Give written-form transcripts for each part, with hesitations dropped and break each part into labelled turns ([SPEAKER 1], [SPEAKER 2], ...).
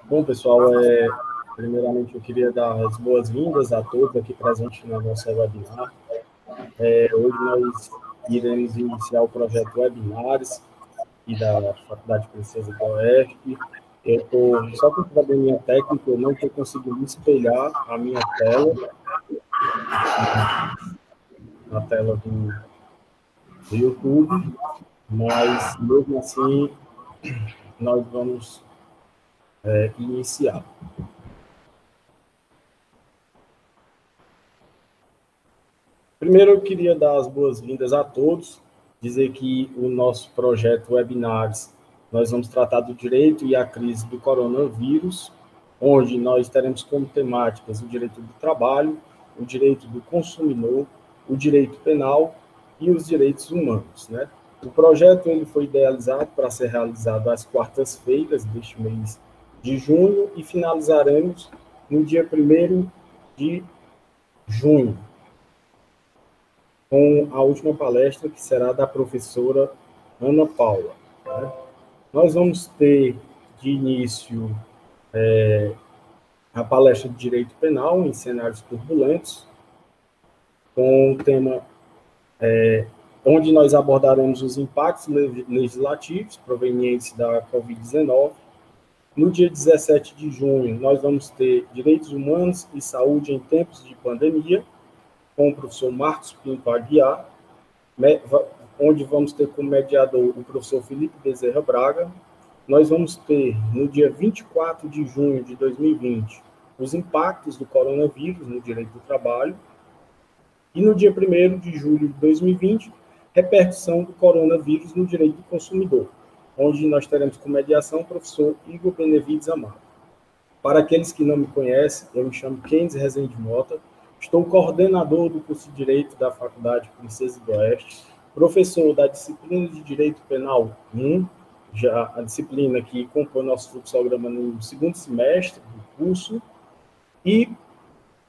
[SPEAKER 1] Bom, pessoal, primeiramente eu queria dar as boas-vindas a todos aqui presentes na nossa webinar. Hoje nós iremos iniciar o projeto Webinars e da Faculdade Princesa do Oeste. Eu estou só com um probleminha técnico, eu não estou conseguindo espelhar a minha tela, na tela do YouTube, mas mesmo assim nós vamos iniciar. Primeiro, eu queria dar as boas-vindas a todos, dizer que o nosso projeto Webinars, nós vamos tratar do direito e a crise do coronavírus, onde nós teremos como temáticas o direito do trabalho, o direito do consumidor, o direito penal e os direitos humanos, né? O projeto ele foi idealizado para ser realizado às quartas-feiras deste mês de junho e finalizaremos no dia 1º de junho, com a última palestra, que será da professora Ana Paula. Né? Nós vamos ter, de início, a palestra de Direito Penal em Cenários Turbulentos, com o tema onde nós abordaremos os impactos legislativos provenientes da Covid-19. No dia 17 de junho, nós vamos ter Direitos Humanos e Saúde em Tempos de Pandemia, com o professor Marcos Pinto Aguiar, onde vamos ter como mediador o professor Felipe Bezerra Braga. Nós vamos ter, no dia 24 de junho de 2020, os impactos do coronavírus no direito do trabalho. E no dia 1º de julho de 2020, repercussão do coronavírus no direito do consumidor, onde nós teremos como mediação o professor Igor Benevides Amado. Para aqueles que não me conhecem, eu me chamo Keynes Rezende Mota, estou coordenador do curso de Direito da Faculdade Princesa do Oeste, professor da disciplina de Direito Penal 1, já a disciplina que compõe nosso fluxograma no 2º semestre do curso. E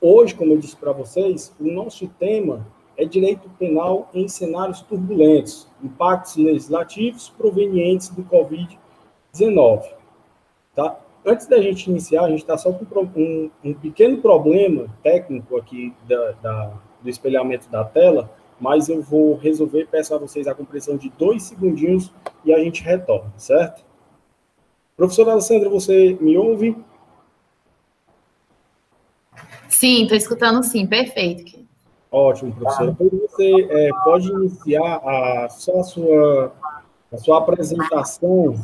[SPEAKER 1] hoje, como eu disse para vocês, o nosso tema é Direito Penal em Cenários Turbulentos, impactos legislativos provenientes do Covid-19. Tá? Antes da gente iniciar, a gente está só com um pequeno problema técnico aqui do espelhamento da tela, mas eu vou resolver e peço a vocês a compreensão de 2 segundinhos e a gente retorna, certo? Professora Alessandra, você me ouve?
[SPEAKER 2] Sim, estou escutando sim, perfeito.
[SPEAKER 1] Ótimo, professora. Então, você pode iniciar a sua apresentação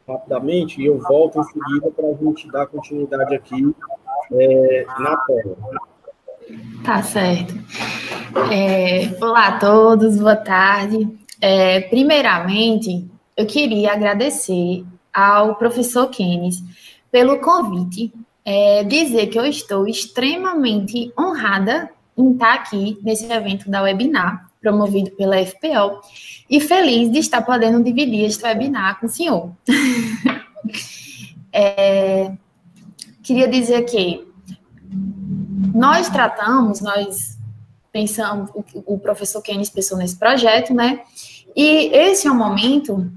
[SPEAKER 1] rapidamente e eu volto em seguida para a gente dar continuidade aqui na tela.
[SPEAKER 2] Tá certo. Olá a todos, boa tarde. Primeiramente, eu queria agradecer ao professor Keynes pelo convite, dizer que eu estou extremamente honrada em estar aqui nesse evento da webinar, promovido pela FPO, e feliz de estar podendo dividir este webinar com o senhor. Queria dizer que nós pensamos, o professor Keynes pensou nesse projeto, né? E esse é um momento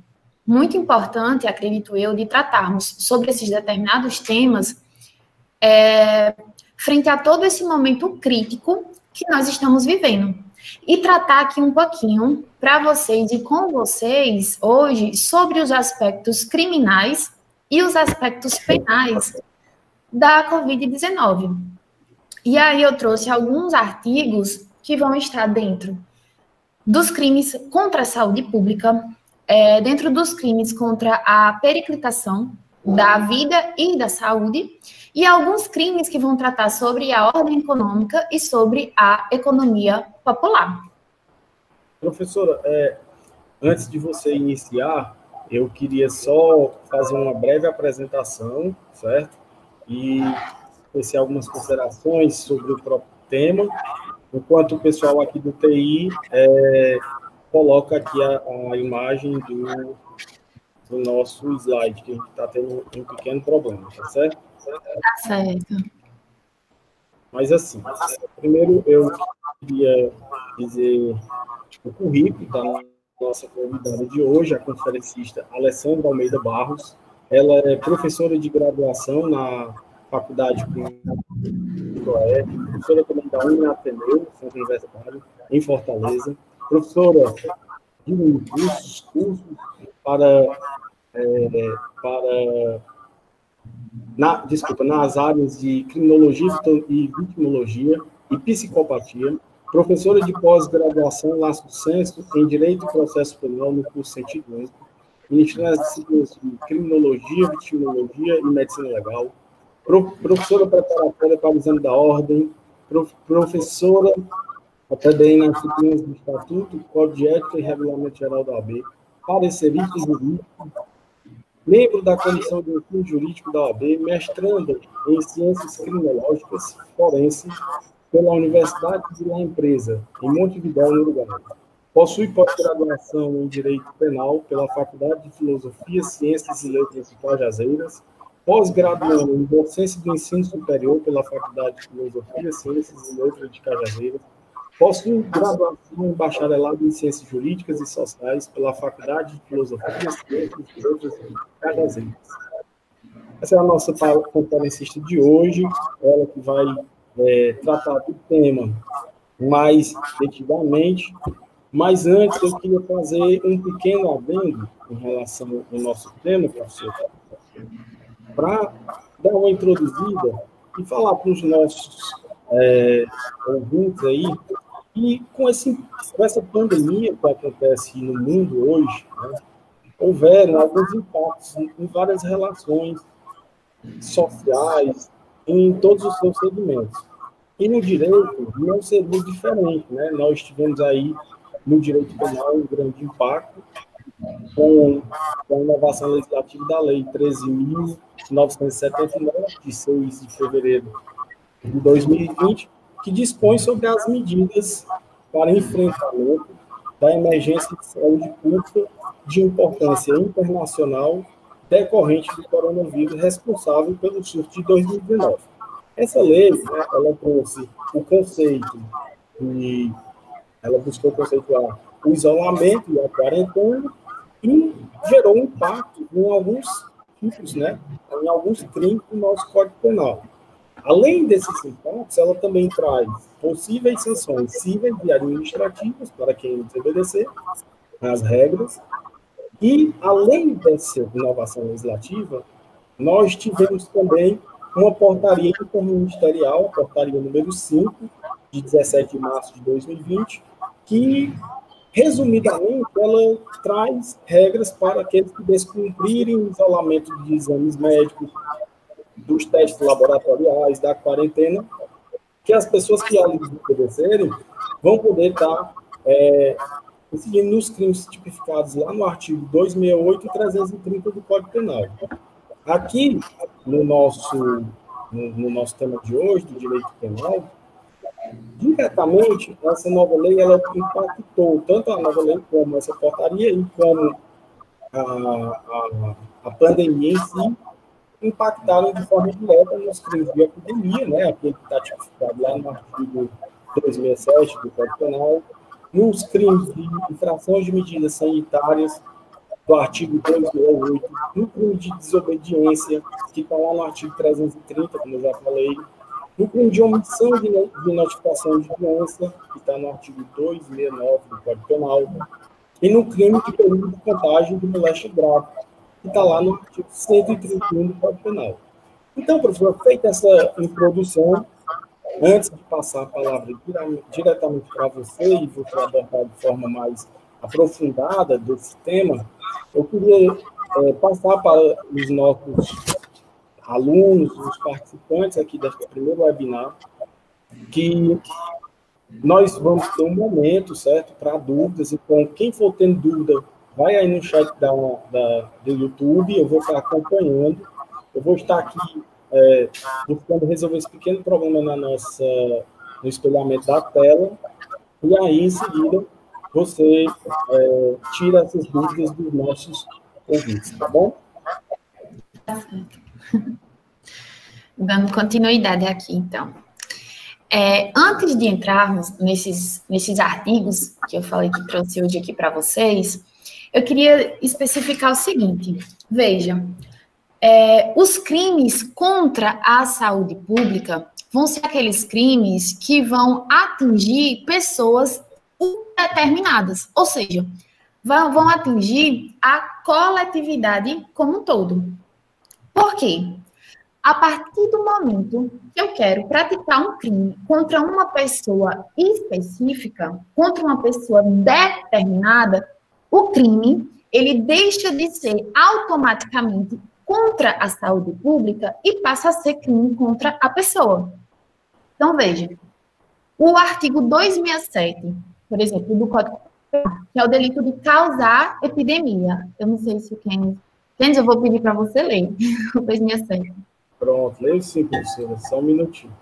[SPEAKER 2] muito importante, acredito eu, de tratarmos sobre esses determinados temas frente a todo esse momento crítico que nós estamos vivendo. E tratar aqui um pouquinho para vocês e com vocês hoje sobre os aspectos criminais e os aspectos penais da Covid-19. E aí eu trouxe alguns artigos que vão estar dentro dos crimes contra a saúde pública, dentro dos crimes contra a periclitação da vida e da saúde, e alguns crimes que vão tratar sobre a ordem econômica e sobre a economia popular.
[SPEAKER 1] Professora, antes de você iniciar, eu queria só fazer uma breve apresentação, certo? E tecer algumas considerações sobre o próprio tema, enquanto o pessoal aqui do TI coloca aqui a imagem do nosso slide, que a gente está tendo um pequeno problema, tá certo?
[SPEAKER 2] Tá certo.
[SPEAKER 1] Mas assim, primeiro eu queria dizer o currículo da nossa convidada de hoje, a conferencista Alessandra Almeida Barros. ela é professora de graduação na Faculdade professora também da Ateneu, Centro Universitário, em Fortaleza, professora de cursos para nas áreas de criminologia e vitimologia e psicopatia, professora de pós-graduação laço senso em Direito e Processo Penal no curso Sentido Único, ministrando as disciplinas de criminologia, vitimologia e medicina legal, professora preparatória para o exame da ordem, professora também nas disciplinas do Estatuto, Código de Ética e Regulamento Geral da OAB, parecerista jurídico, membro da Comissão de Ensino Jurídico da OAB, mestrando em Ciências Criminológicas Forense pela Universidade de La Empresa, em Montevidéu, no Uruguai. Possui pós-graduação em Direito Penal pela Faculdade de Filosofia, Ciências e Letras de Cajazeiras, pós-graduando em Docência do Ensino Superior pela Faculdade de Filosofia, Ciências e Letras de Cajazeiras, possui graduação em Bacharelado em Ciências Jurídicas e Sociais pela Faculdade de Filosofia, Ciências e Letras de Cajazeiras. Essa é a nossa conferencista de hoje, ela que vai tratar do tema mais detalhadamente. Mas antes, eu queria fazer um pequeno adendo em relação ao nosso tema, professor, para dar uma introduzida e falar para os nossos ouvintes aí, e com essa pandemia que acontece no mundo hoje, né, houveram alguns impactos em várias relações sociais, em todos os seus segmentos. E no direito não seria diferente, né? Nós tivemos aí no direito penal um grande impacto com a inovação legislativa da Lei 13.979, de 6 de fevereiro de 2020, que dispõe sobre as medidas para enfrentamento da emergência de saúde pública de importância internacional decorrente do coronavírus, responsável pelo surto de 2019. Essa lei, né, ela trouxe o conceito de... Ela buscou conceituar o isolamento e a quarentena e gerou um impacto em alguns tipos, né, em alguns crimes do nosso Código Penal. Além desses impactos, ela também traz possíveis sanções cíveis e administrativas para quem não desobedecer às regras. E, além dessa inovação legislativa, nós tivemos também uma portaria interministerial, a portaria número 5, de 17 de março de 2020, que, resumidamente, ela traz regras para aqueles que descumprirem o isolamento de exames médicos, dos testes laboratoriais, da quarentena, que as pessoas que ali obedecerem vão poder estar seguindo nos crimes tipificados lá no artigo 268 e 330 do Código Penal. Aqui, no nosso tema de hoje, do direito penal, diretamente, essa nova lei, ela impactou tanto a nova lei como essa portaria e como a pandemia em si, impactaram de forma direta nos crimes de epidemia, né, aquele que está tipificado lá no artigo 267 do Código Penal, nos crimes de infrações de medidas sanitárias, do artigo 268, no crime de desobediência, que está lá no artigo 330, como eu já falei, no crime de omissão de notificação de doença, que está no artigo 269 do Código Penal, e no crime de perigo de contágio de moléstia grave, que está lá no artigo 131 do Código Penal. Então, professor, feita essa introdução, antes de passar a palavra diretamente para você e você abordar de forma mais aprofundada desse tema, eu queria passar para os nossos alunos, os participantes aqui deste primeiro webinar, que nós vamos ter um momento, certo, para dúvidas. Então, quem for tendo dúvida, vai aí no chat do YouTube, eu vou estar acompanhando. Eu vou estar aqui buscando resolver esse pequeno problema no espelhamento da tela, e aí, em seguida, você tira essas dúvidas dos nossos ouvintes, tá bom?
[SPEAKER 2] Dando continuidade aqui, então. Antes de entrarmos nesses artigos que eu falei que trouxe hoje aqui para vocês, eu queria especificar o seguinte. Veja, Os crimes contra a saúde pública vão ser aqueles crimes que vão atingir pessoas indeterminadas, ou seja, vão atingir a coletividade como um todo. Por quê? A partir do momento que eu quero praticar um crime contra uma pessoa específica, contra uma pessoa determinada, o crime, ele deixa de ser automaticamente contra a saúde pública e passa a ser crime contra a pessoa. Então, veja, o artigo 267, por exemplo, do Código Penal, que é o delito de causar epidemia. Eu não sei se o Kennedy, eu vou pedir para você ler, o 267.
[SPEAKER 1] Pronto, leio sim, professora, só um minutinho.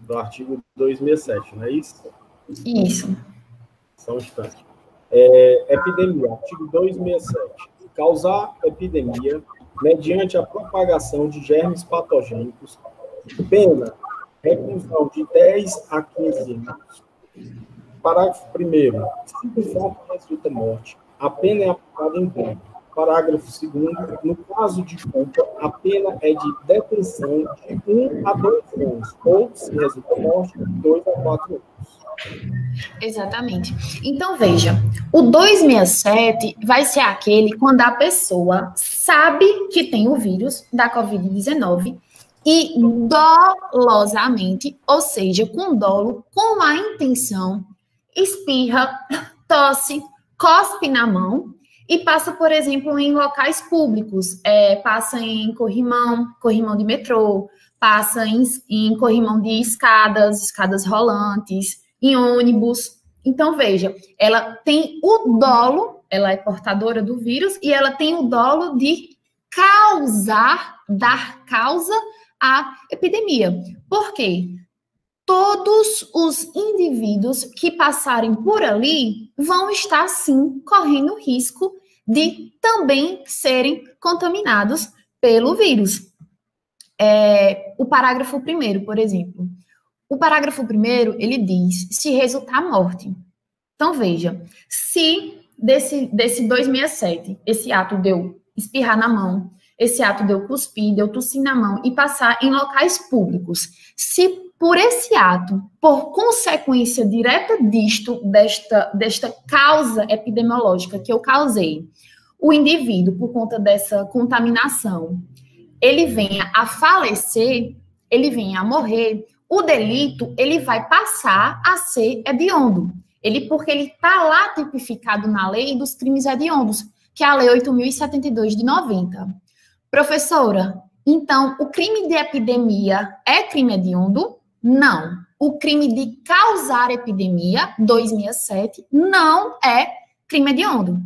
[SPEAKER 1] Do artigo 267, não é isso?
[SPEAKER 2] Isso.
[SPEAKER 1] Só um instante. Epidemia, artigo 267. Causar epidemia mediante a propagação de germes patogênicos, pena, reclusão de 10 a 15 anos. Parágrafo 1º. Se de fato resulta morte, a pena é aplicada em dobro. Parágrafo 2º. No caso de culpa, a pena é de detenção de 1 a 2 anos, ou, se resulta morte, de 2 a 4 anos.
[SPEAKER 2] Exatamente. Então, veja, o 267 vai ser aquele quando a pessoa sabe que tem o vírus da Covid-19 e dolosamente, ou seja, com dolo, com a intenção, espirra, tosse, cospe na mão e passa, por exemplo, em locais públicos, passa em corrimão de metrô, passa em corrimão de escadas rolantes, em ônibus. Então, veja, ela tem o dolo, ela é portadora do vírus e ela tem o dolo de dar causa à epidemia. Por quê? Todos os indivíduos que passarem por ali vão estar, sim, correndo risco de também serem contaminados pelo vírus. O parágrafo 1º, por exemplo. O parágrafo 1º, ele diz, se resultar morte. Então, veja, se desse 267, esse ato de eu espirrar na mão, esse ato de eu cuspir, de eu tossir na mão e passar em locais públicos, se por esse ato, por consequência direta desta causa epidemiológica que eu causei, o indivíduo, por conta dessa contaminação, ele venha a falecer, ele venha a morrer, o delito, ele vai passar a ser hediondo. Porque ele está lá tipificado na lei dos crimes hediondos, que é a Lei 8.072 de 90. Professora, então, o crime de epidemia é crime hediondo? Não. O crime de causar epidemia, 267, não é crime hediondo.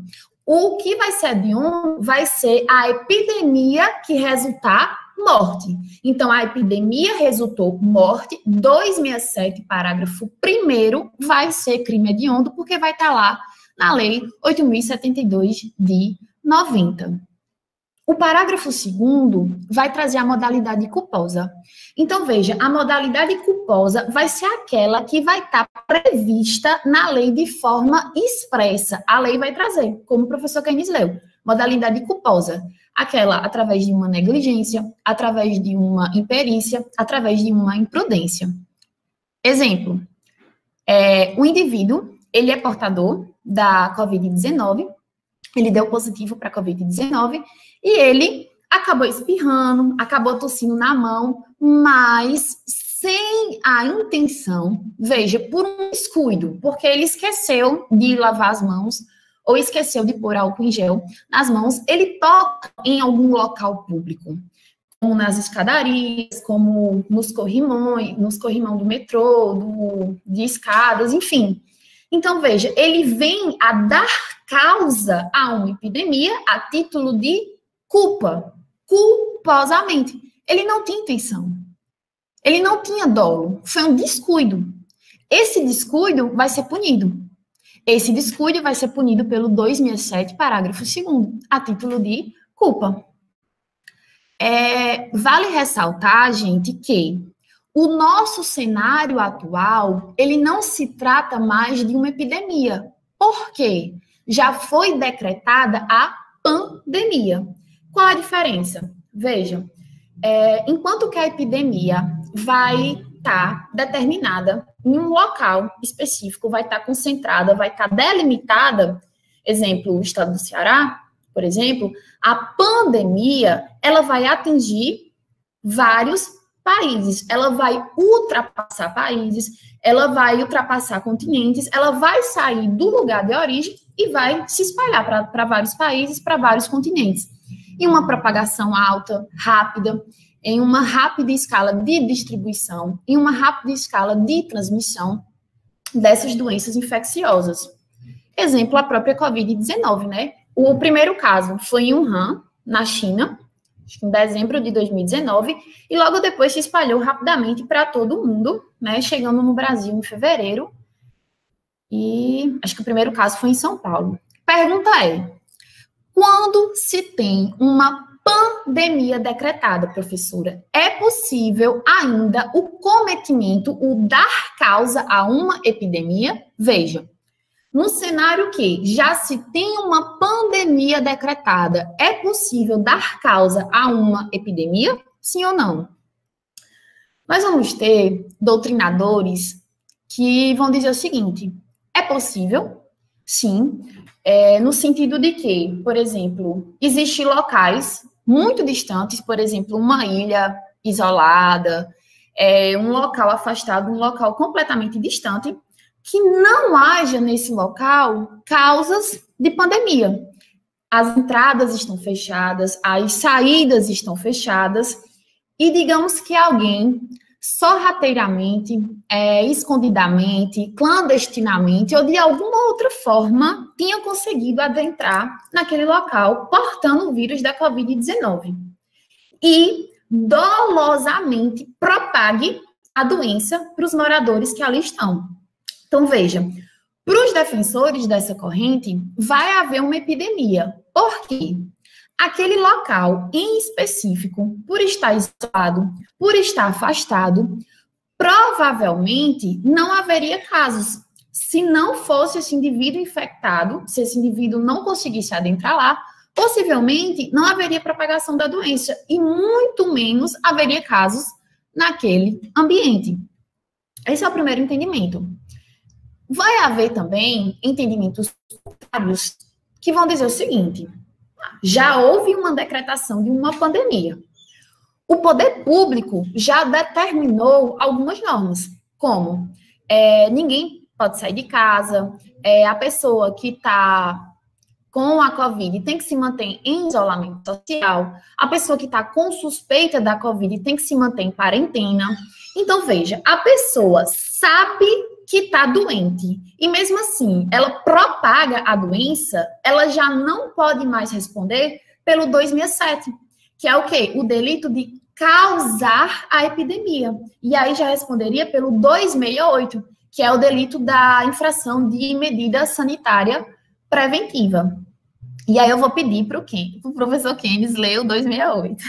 [SPEAKER 2] O que vai ser hediondo vai ser a epidemia que resultar morte. Então, a epidemia resultou morte, 267, parágrafo 1º, vai ser crime hediondo, porque vai estar lá na Lei 8.072 de 90. O parágrafo 2º vai trazer a modalidade culposa. Então, veja, a modalidade culposa vai ser aquela que vai estar prevista na lei de forma expressa. A lei vai trazer, como o professor Keynes leu, modalidade culposa. Aquela através de uma negligência, através de uma imperícia, através de uma imprudência. Exemplo, o indivíduo, ele é portador da Covid-19, ele deu positivo para a Covid-19 e ele acabou espirrando, acabou tossindo na mão, mas sem a intenção, veja, por um descuido, porque ele esqueceu de lavar as mãos ou esqueceu de pôr álcool em gel nas mãos, ele toca em algum local público, como nas escadarias, como nos corrimão do metrô, de escadas, enfim. Então, veja, ele vem a dar causa a uma epidemia a título de culpa, culposamente. Ele não tinha intenção. Ele não tinha dolo. Foi um descuido. Esse descuido vai ser punido. Esse descuido vai ser punido pelo 267, parágrafo 2º, a título de culpa. Vale ressaltar, gente, que o nosso cenário atual, ele não se trata mais de uma epidemia. Por quê? Já foi decretada a pandemia. Qual a diferença? Veja, enquanto que a epidemia vai estar determinada em um local específico, vai estar concentrada, vai estar delimitada, exemplo, o estado do Ceará, por exemplo, a pandemia, ela vai atingir vários países, ela vai ultrapassar países, ela vai ultrapassar continentes, ela vai sair do lugar de origem e vai se espalhar para vários países, para vários continentes. Em uma propagação alta, rápida, em uma rápida escala de distribuição, em uma rápida escala de transmissão dessas doenças infecciosas. Exemplo, a própria Covid-19, né? O primeiro caso foi em Wuhan, na China, acho que em dezembro de 2019, e logo depois se espalhou rapidamente para todo o mundo, né? Chegando no Brasil em fevereiro, e acho que o primeiro caso foi em São Paulo. Pergunta é, quando se tem uma pandemia decretada, professora, é possível ainda o cometimento, o dar causa a uma epidemia? Veja, no cenário que já se tem uma pandemia decretada, é possível dar causa a uma epidemia? Sim ou não? Nós vamos ter doutrinadores que vão dizer o seguinte, é possível, sim, no sentido de que, por exemplo, existem locais muito distantes, por exemplo, uma ilha isolada, um local afastado, um local completamente distante, que não haja nesse local causas de pandemia. As entradas estão fechadas, as saídas estão fechadas, e digamos que alguém sorrateiramente, escondidamente, clandestinamente, ou de alguma outra forma, tinha conseguido adentrar naquele local, portando o vírus da Covid-19. E dolosamente propague a doença para os moradores que ali estão. Então, veja, para os defensores dessa corrente, vai haver uma epidemia. Por quê? Aquele local em específico, por estar isolado, por estar afastado, provavelmente não haveria casos. Se não fosse esse indivíduo infectado, se esse indivíduo não conseguisse adentrar lá, possivelmente não haveria propagação da doença e muito menos haveria casos naquele ambiente. Esse é o primeiro entendimento. Vai haver também entendimentos contrários que vão dizer o seguinte, já houve uma decretação de uma pandemia. O poder público já determinou algumas normas, como ninguém pode sair de casa, a pessoa que está com a Covid tem que se manter em isolamento social, a pessoa que está com suspeita da Covid tem que se manter em quarentena. Então, veja, a pessoa sabe que está doente, e mesmo assim, ela propaga a doença, ela já não pode mais responder pelo 267, que é o quê? O delito de causar a epidemia. E aí já responderia pelo 268, que é o delito da infração de medida sanitária preventiva. E aí eu vou pedir para o professor Keynes ler o 268.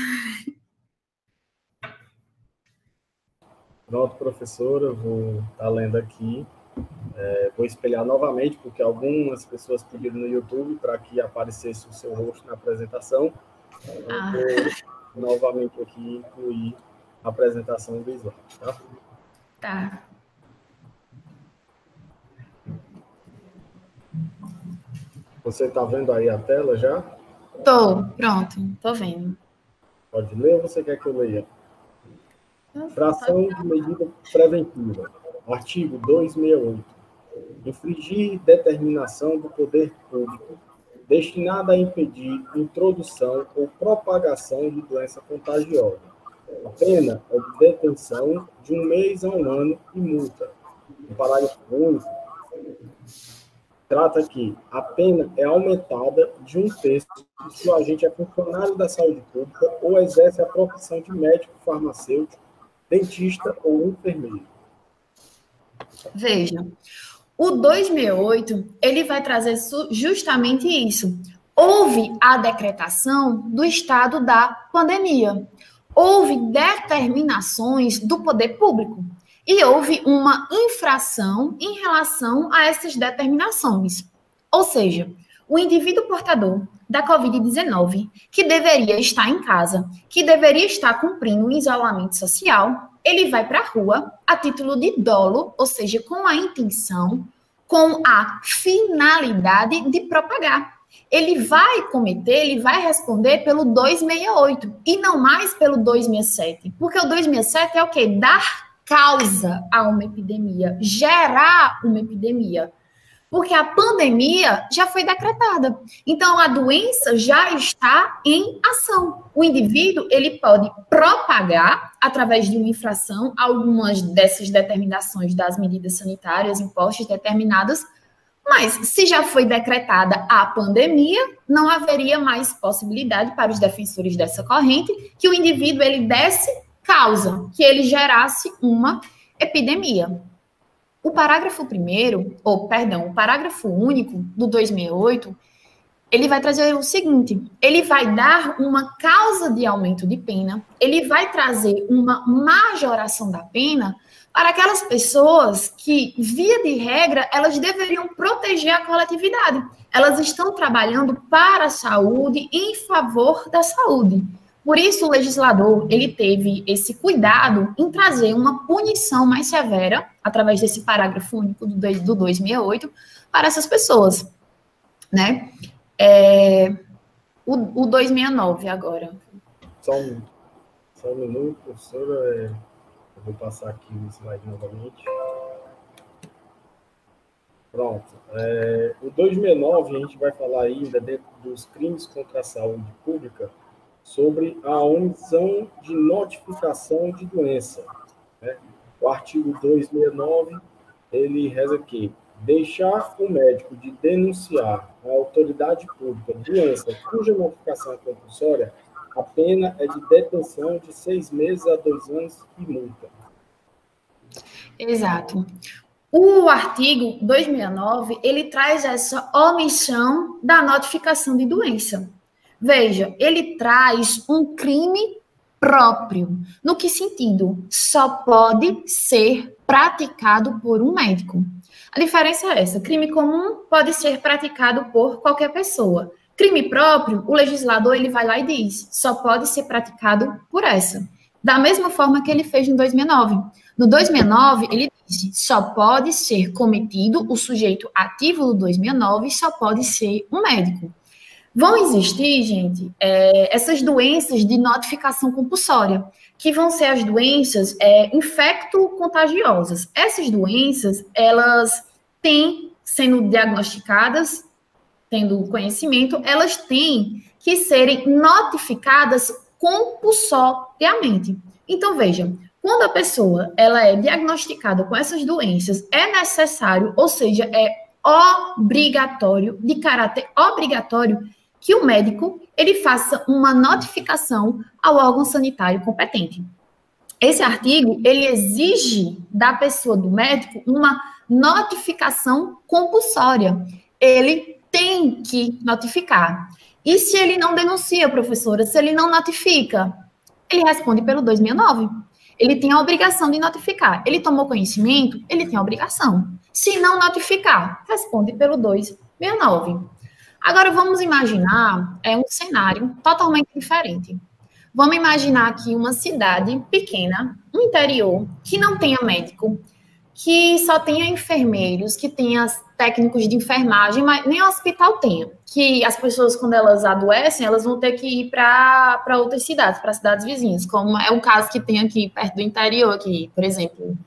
[SPEAKER 1] Pronto, professora, eu vou estar lendo aqui. Vou espelhar novamente, porque algumas pessoas pediram no YouTube para que aparecesse o seu rosto na apresentação. Vou novamente aqui incluir a apresentação do slide, tá?
[SPEAKER 2] Tá.
[SPEAKER 1] Você está vendo aí a tela já?
[SPEAKER 2] Pronto, tô vendo.
[SPEAKER 1] Pode ler ou você quer que eu leia? Infração de medida preventiva. Artigo 268. Infringir determinação do poder público destinada a impedir introdução ou propagação de doença contagiosa. A pena é de detenção de 1 mês a 1 ano e multa. No parágrafo único, trata que a pena é aumentada de 1/3 se o agente é funcionário da saúde pública ou exerce a profissão de médico, farmacêutico, dentista ou enfermeiro.
[SPEAKER 2] Veja, o 268, ele vai trazer justamente isso. Houve a decretação do estado da pandemia. Houve determinações do poder público. E houve uma infração em relação a essas determinações. Ou seja, o indivíduo portador da Covid-19, que deveria estar em casa, que deveria estar cumprindo o isolamento social, ele vai para a rua a título de dolo, ou seja, com a intenção, com a finalidade de propagar. Ele vai responder pelo 268 e não mais pelo 267. Porque o 267 é o quê? Dar causa a uma epidemia, gerar uma epidemia. Porque a pandemia já foi decretada. Então, a doença já está em ação. O indivíduo, ele pode propagar, através de uma infração, algumas dessas determinações das medidas sanitárias impostas determinadas, mas se já foi decretada a pandemia, não haveria mais possibilidade para os defensores dessa corrente que o indivíduo, ele desse causa, que ele gerasse uma epidemia. O parágrafo único do 268, ele vai trazer o seguinte, ele vai dar uma causa de aumento de pena, ele vai trazer uma majoração da pena para aquelas pessoas que, via de regra, elas deveriam proteger a coletividade. Elas estão trabalhando para a saúde, em favor da saúde. Por isso, o legislador, ele teve esse cuidado em trazer uma punição mais severa, através desse parágrafo único do 268, para essas pessoas, né? O 269 agora.
[SPEAKER 1] Só um minuto, professora. Eu vou passar aqui o slide novamente. Pronto. O 269, a gente vai falar ainda dentro dos crimes contra a saúde pública, sobre a omissão de notificação de doença. Né? O artigo 269, ele reza aqui: deixar o médico de denunciar à autoridade pública doença cuja notificação é compulsória, a pena é de detenção de 6 meses a 2 anos e multa.
[SPEAKER 2] Exato. O artigo 269, ele traz essa omissão da notificação de doença. Veja, ele traz um crime próprio. No que sentido? Só pode ser praticado por um médico. A diferença é essa. Crime comum pode ser praticado por qualquer pessoa. Crime próprio, o legislador, ele vai lá e diz, só pode ser praticado por essa. Da mesma forma que ele fez no 269. No 269, ele disse, só pode ser cometido, o sujeito ativo do 269 só pode ser um médico. Vão existir, gente, essas doenças de notificação compulsória, que vão ser as doenças infecto-contagiosas. Essas doenças, elas têm, sendo diagnosticadas, tendo conhecimento, elas têm que serem notificadas compulsoriamente. Então, veja, quando a pessoa ela é diagnosticada com essas doenças, é necessário, ou seja, é obrigatório, de caráter obrigatório, que o médico ele faça uma notificação ao órgão sanitário competente. Esse artigo, ele exige da pessoa, do médico, uma notificação compulsória. Ele tem que notificar. E se ele não denuncia, professora, se ele não notifica, ele responde pelo 269. Ele tem a obrigação de notificar. Ele tomou conhecimento, ele tem a obrigação. Se não notificar, responde pelo 269. Agora, vamos imaginar um cenário totalmente diferente. Vamos imaginar aqui uma cidade pequena, um interior, que não tenha médico, que só tenha enfermeiros, que tenha técnicos de enfermagem, mas nem o hospital tenha. Que as pessoas, quando elas adoecem, elas vão ter que ir para outras cidades, para cidades vizinhas, como é o caso que tem aqui perto do interior, aqui, por exemplo,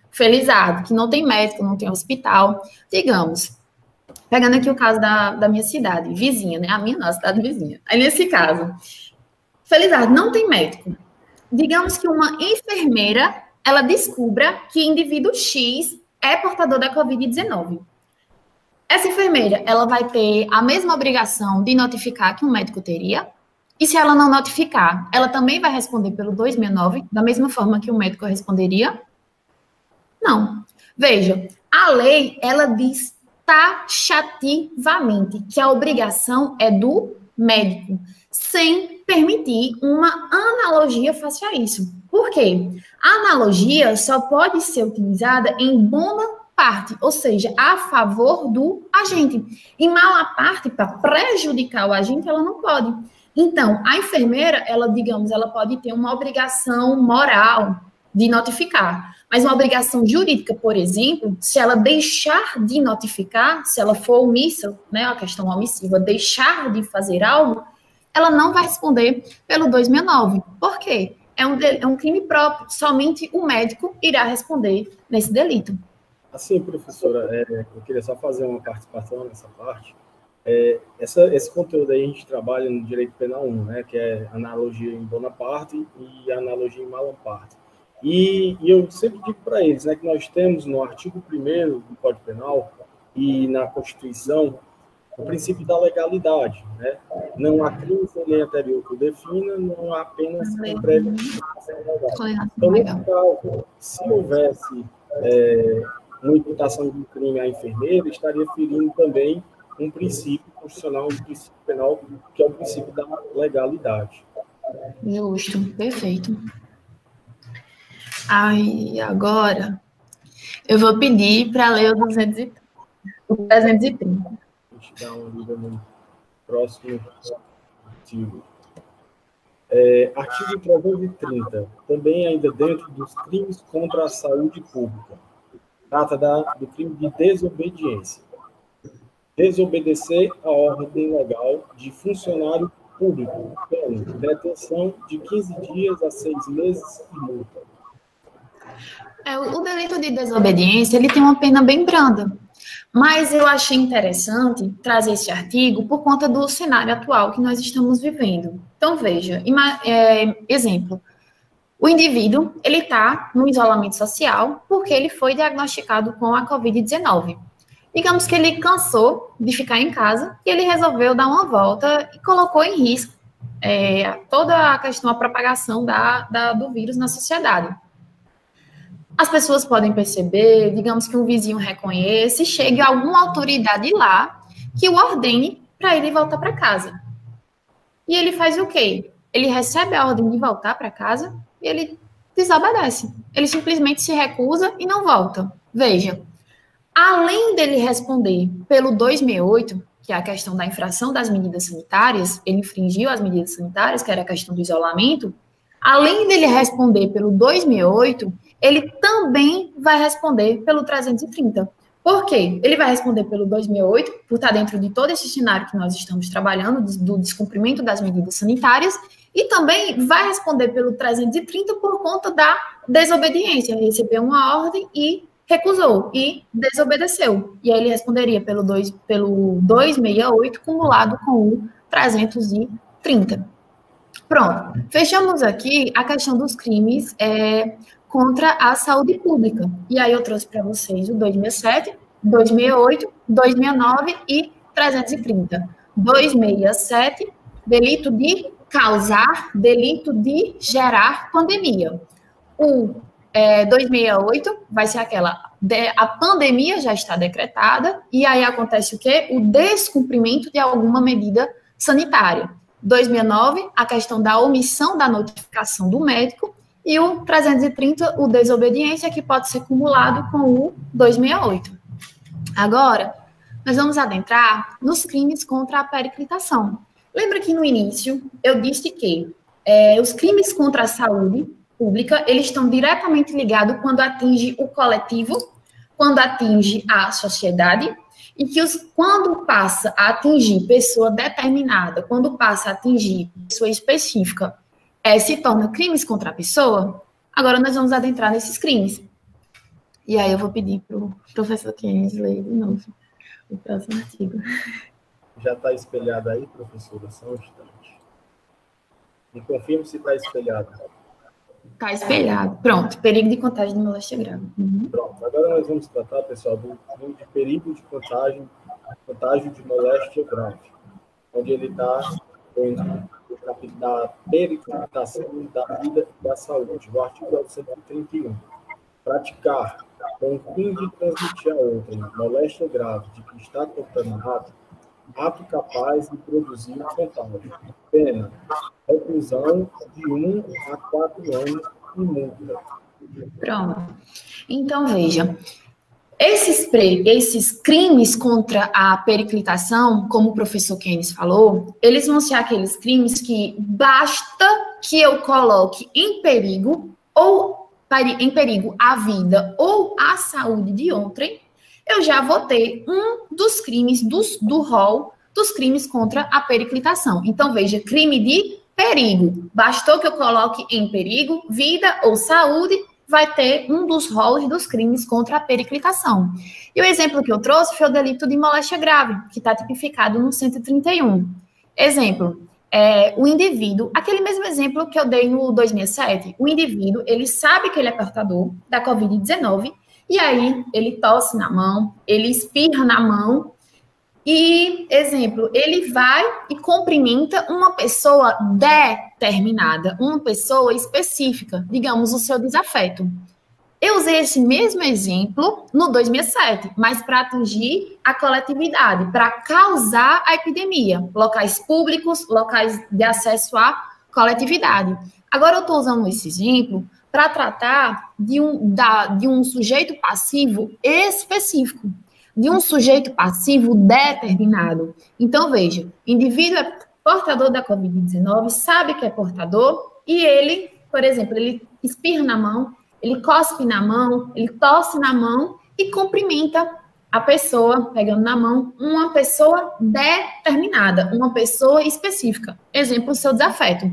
[SPEAKER 2] Felizardo, que não tem médico, não tem hospital. Digamos, pegando aqui o caso da minha cidade vizinha, né? A minha não, a cidade vizinha. Aí, nesse caso, Felizardo não tem médico. Digamos que uma enfermeira, ela descubra que indivíduo X é portador da Covid-19. Essa enfermeira, ela vai ter a mesma obrigação de notificar que um médico teria, e se ela não notificar, ela também vai responder pelo 269, da mesma forma que o médico responderia? Não. Veja, a lei, ela diz taxativamente que a obrigação é do médico, sem permitir uma analogia face a isso. Por quê? A analogia só pode ser utilizada em bona parte, ou seja, a favor do agente. E mal a parte, para prejudicar o agente, ela não pode. Então, a enfermeira, ela, digamos, ela pode ter uma obrigação moral de notificar, mas uma obrigação jurídica, por exemplo, se ela deixar de notificar, se ela for omissa, né, a questão omissiva, deixar de fazer algo, ela não vai responder pelo 269. Por quê? É um crime próprio, somente o médico irá responder nesse delito.
[SPEAKER 1] Assim, professora, eu queria só fazer uma participação nessa parte. Esse conteúdo aí a gente trabalha no Direito Penal 1, né, que é analogia em Bonaparte e analogia em Malamparte. E eu sempre digo para eles, né, que nós temos no artigo 1º do Código Penal e na Constituição o princípio da legalidade, né? Não há crime sem lei anterior que o defina, não há apenas um prévio. Então, nesse caso, se houvesse uma imputação de um crime à enfermeira, estaria ferindo também um princípio constitucional, um princípio penal, que é o princípio da legalidade.
[SPEAKER 2] Justo, perfeito. Aí, agora, eu vou pedir para ler o 330.
[SPEAKER 1] A gente dá uma lida no próximo artigo. Artigo 330, também ainda dentro dos crimes contra a saúde pública. Trata do crime de desobediência. Desobedecer a ordem legal de funcionário público, detenção de 15 dias a 6 meses e multa.
[SPEAKER 2] O delito de desobediência, ele tem uma pena bem branda, mas eu achei interessante trazer esse artigo por conta do cenário atual que nós estamos vivendo. Então, veja, exemplo, o indivíduo, ele está no isolamento social porque ele foi diagnosticado com a Covid-19. Digamos que ele cansou de ficar em casa e ele resolveu dar uma volta e colocou em risco toda a questão, a propagação do vírus na sociedade. As pessoas podem perceber, digamos que um vizinho reconheça e chegue alguma autoridade lá que o ordene para ele voltar para casa. E ele faz o quê? Ele recebe a ordem de voltar para casa e ele desobedece. Ele simplesmente se recusa e não volta. Veja, além dele responder pelo 268, que é a questão da infração das medidas sanitárias, ele infringiu as medidas sanitárias, que era a questão do isolamento, além dele responder pelo 268, ele também vai responder pelo 330. Por quê? Ele vai responder pelo 268, por estar dentro de todo esse cenário que nós estamos trabalhando, do descumprimento das medidas sanitárias, e também vai responder pelo 330 por conta da desobediência. Ele recebeu uma ordem e recusou, e desobedeceu. E aí ele responderia pelo 268, cumulado com o 330. Pronto. Fechamos aqui a questão dos crimes contra a saúde pública. E aí eu trouxe para vocês o 267, 268, 269 e 330. 267, delito de causar, delito de gerar pandemia. O 268 vai ser a pandemia já está decretada, e aí acontece o quê? O descumprimento de alguma medida sanitária. 269, a questão da omissão da notificação do médico, e o 330, o desobediência, que pode ser cumulado com o 268. Agora, nós vamos adentrar nos crimes contra a periclitação. Lembra que no início eu disse que os crimes contra a saúde pública, eles estão diretamente ligados quando atinge o coletivo, quando atinge a sociedade, e que quando passa a atingir pessoa determinada, quando passa a atingir pessoa específica, se torna crimes contra a pessoa. Agora nós vamos adentrar nesses crimes. E aí eu vou pedir para o professor Keynes ler de novo o próximo artigo.
[SPEAKER 1] Já está espelhado aí, professora? Só um instante. Me confirme se está espelhado.
[SPEAKER 2] Está espelhado. Pronto. Perigo de contágio de moléstia grave. Uhum.
[SPEAKER 1] Pronto. Agora nós vamos tratar, pessoal, do crime de perigo de contágio de moléstia grave, onde ele está dentro da periclitação da vida e da saúde. O artigo 931. Praticar com o fim de transmitir a outrem moléstia grave de que está contaminado, ato capaz de produzir contágio. Pena, reclusão de 1 a 4 anos e multa.
[SPEAKER 2] Pronto. Então, veja, Esses crimes contra a periclitação, como o professor Keynes falou, eles vão ser aqueles crimes que basta que eu coloque em perigo a vida ou a saúde de outrem, eu já vou ter um dos crimes do rol dos crimes contra a periclitação. Então, veja, crime de perigo. Bastou que eu coloque em perigo vida ou saúde, vai ter um dos rolos dos crimes contra a periclitação. E o exemplo que eu trouxe foi o delito de moléstia grave, que está tipificado no 131. Exemplo, o indivíduo, aquele mesmo exemplo que eu dei no 267, o indivíduo, ele sabe que ele é portador da Covid-19, e aí ele tosse na mão, ele espirra na mão, e, exemplo, ele vai e cumprimenta uma pessoa determinada, uma pessoa específica, digamos, o seu desafeto. Eu usei esse mesmo exemplo no 267, mas para atingir a coletividade, para causar a epidemia, locais públicos, locais de acesso à coletividade. Agora eu estou usando esse exemplo para tratar de um sujeito passivo específico, de um sujeito passivo determinado. Então, veja, o indivíduo é portador da Covid-19, sabe que é portador, e ele, por exemplo, ele espirra na mão, ele cospe na mão, ele tosse na mão e cumprimenta a pessoa, pegando na mão, uma pessoa determinada, uma pessoa específica. Exemplo, o seu desafeto.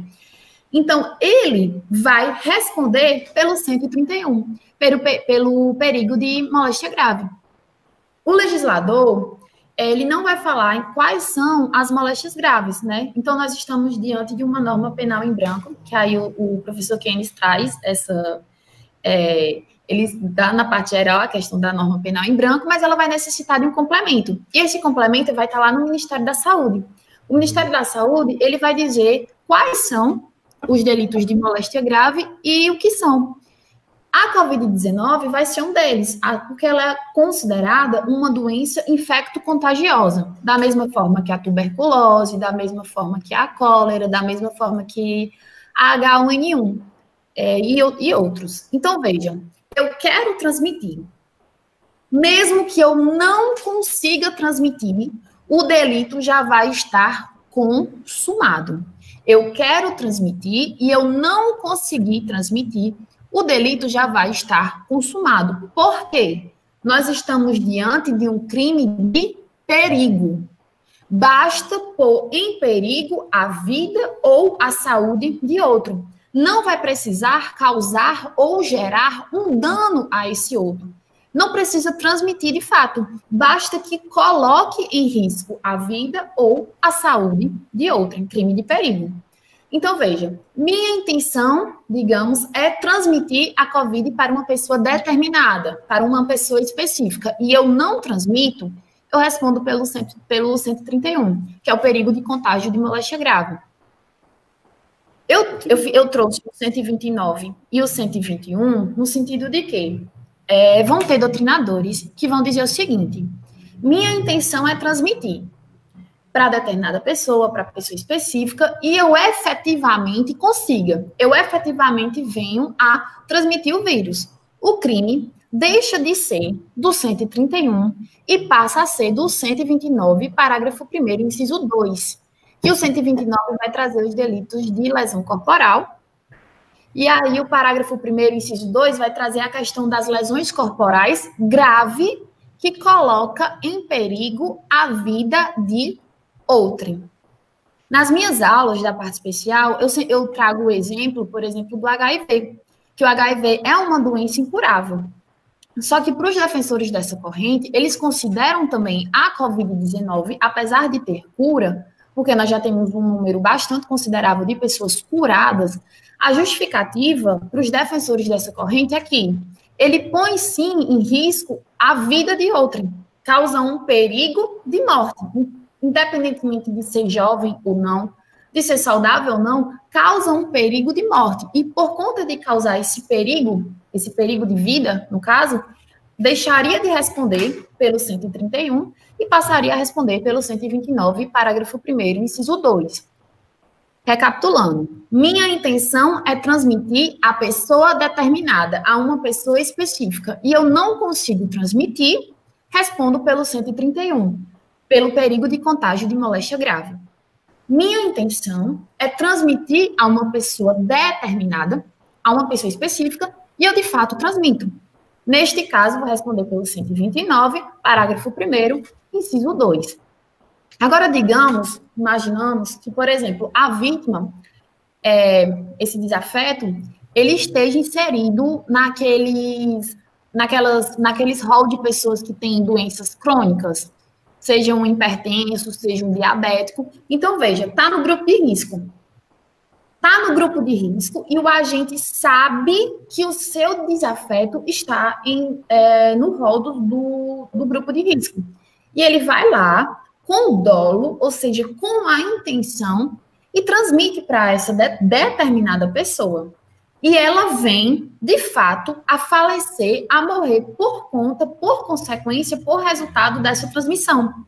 [SPEAKER 2] Então, ele vai responder pelo 131, pelo perigo de moléstia grave. O legislador, ele não vai falar em quais são as moléstias graves, né? Então, nós estamos diante de uma norma penal em branco, que aí o professor Keynes traz essa... ele dá na parte geral a questão da norma penal em branco, mas ela vai necessitar de um complemento. E esse complemento vai estar lá no Ministério da Saúde. O Ministério da Saúde, ele vai dizer quais são os delitos de moléstia grave e o que são. A Covid-19 vai ser um deles, porque ela é considerada uma doença infecto-contagiosa, da mesma forma que a tuberculose, da mesma forma que a cólera, da mesma forma que a H1N1 e outros. Então, vejam, eu quero transmitir. Mesmo que eu não consiga transmitir, o delito já vai estar consumado. Eu quero transmitir e eu não consegui transmitir, o delito já vai estar consumado. Por quê? Nós estamos diante de um crime de perigo. Basta pôr em perigo a vida ou a saúde de outro. Não vai precisar causar ou gerar um dano a esse outro. Não precisa transmitir de fato. Basta que coloque em risco a vida ou a saúde de outro, em crime de perigo. Então, veja, minha intenção, digamos, é transmitir a Covid para uma pessoa determinada, para uma pessoa específica, e eu não transmito, eu respondo pelo 131, que é o perigo de contágio de moléstia grave. Eu trouxe o 129 e o 121 no sentido de que vão ter doutrinadores que vão dizer o seguinte: minha intenção é transmitir para determinada pessoa, para pessoa específica, e eu efetivamente venho a transmitir o vírus. O crime deixa de ser do 131 e passa a ser do 129, parágrafo 1º, inciso 2, que o 129 vai trazer os delitos de lesão corporal, e aí o parágrafo 1º, inciso 2, vai trazer a questão das lesões corporais grave, que coloca em perigo a vida de outrem. Nas minhas aulas da parte especial, eu trago o exemplo, por exemplo, do HIV, que o HIV é uma doença incurável. Só que para os defensores dessa corrente, eles consideram também a Covid-19, apesar de ter cura, porque nós já temos um número bastante considerável de pessoas curadas, a justificativa para os defensores dessa corrente é que ele põe, sim, em risco a vida de outrem, causa um perigo de morte, independentemente de ser jovem ou não, de ser saudável ou não, causa um perigo de morte. E por conta de causar esse perigo de vida, no caso, deixaria de responder pelo 131 e passaria a responder pelo 129, parágrafo 1º, inciso 2. Recapitulando, minha intenção é transmitir a pessoa determinada a uma pessoa específica e eu não consigo transmitir, respondo pelo 131, pelo perigo de contágio de moléstia grave. Minha intenção é transmitir a uma pessoa determinada, a uma pessoa específica, e eu de fato transmito. Neste caso, vou responder pelo 129, parágrafo 1º, inciso 2. Agora, imaginamos que, por exemplo, a vítima, esse desafeto, ele esteja inserido naqueles rol de pessoas que têm doenças crônicas, sejam hipertensos, sejam diabéticos. Então, veja, está no grupo de risco. Está no grupo de risco e o agente sabe que o seu desafeto está no rol do grupo de risco. E ele vai lá com dolo, ou seja, com a intenção, e transmite para essa determinada pessoa. E ela vem, de fato, a falecer, a morrer por consequência, por resultado dessa transmissão.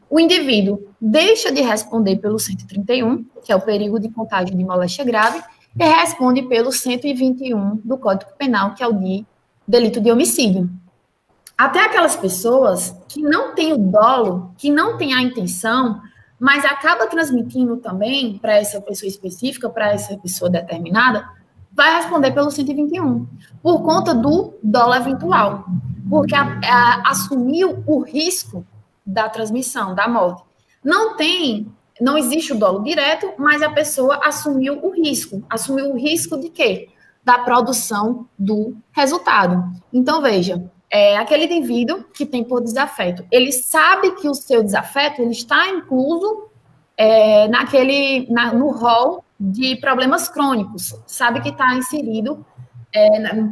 [SPEAKER 2] O indivíduo deixa de responder pelo 131, que é o perigo de contágio de moléstia grave, e responde pelo 121 do Código Penal, que é o de delito de homicídio. Até aquelas pessoas que não têm o dolo, que não têm a intenção, mas acaba transmitindo também para essa pessoa específica, para essa pessoa determinada, vai responder pelo 121, por conta do dolo eventual, porque assumiu o risco da transmissão, da morte. Não existe o dolo direto, mas a pessoa assumiu o risco. Assumiu o risco de quê? Da produção do resultado. Então, veja, aquele indivíduo que tem por desafeto, ele sabe que o seu desafeto ele está incluso no rol de problemas crônicos, sabe que está inserido,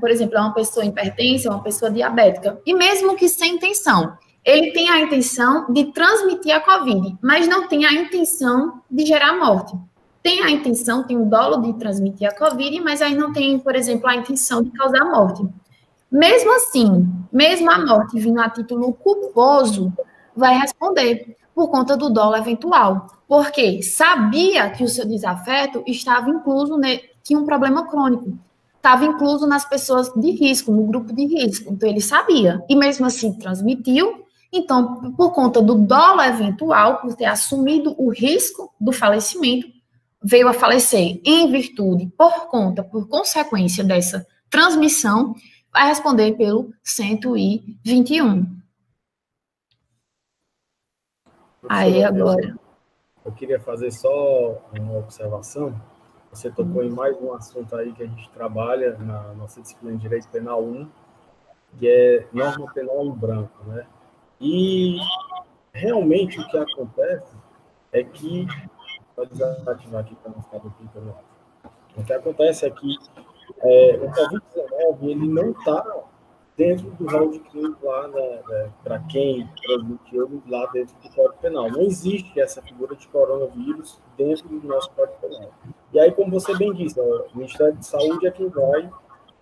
[SPEAKER 2] por exemplo, é uma pessoa hipertensa, uma pessoa diabética, e mesmo que sem intenção, ele tem a intenção de transmitir a COVID, mas não tem a intenção de gerar morte. Tem a intenção, tem o dolo de transmitir a COVID, mas aí não tem, por exemplo, a intenção de causar morte. Mesmo assim, mesmo a morte vindo a título culposo, vai responder por conta do dolo eventual, porque sabia que o seu desafeto estava incluso, tinha um problema crônico, estava incluso nas pessoas de risco, no grupo de risco, então ele sabia, e mesmo assim transmitiu. Então, por conta do dolo eventual, por ter assumido o risco do falecimento, veio a falecer em virtude, por consequência dessa transmissão, vai responder pelo 121. Aí, agora.
[SPEAKER 1] Eu queria fazer só uma observação. Você tocou em mais um assunto aí que a gente trabalha na nossa disciplina de Direito Penal 1, que é norma penal em branco, né? E realmente o que acontece é que, vou desativar aqui para não ficar do pico, né? O que acontece é que o Covid-19 ele não está dentro do rol de crime lá, para quem transmitiu lá dentro do Código Penal. Não existe essa figura de coronavírus dentro do nosso Código Penal. E aí, como você bem disse, o Ministério de Saúde é quem vai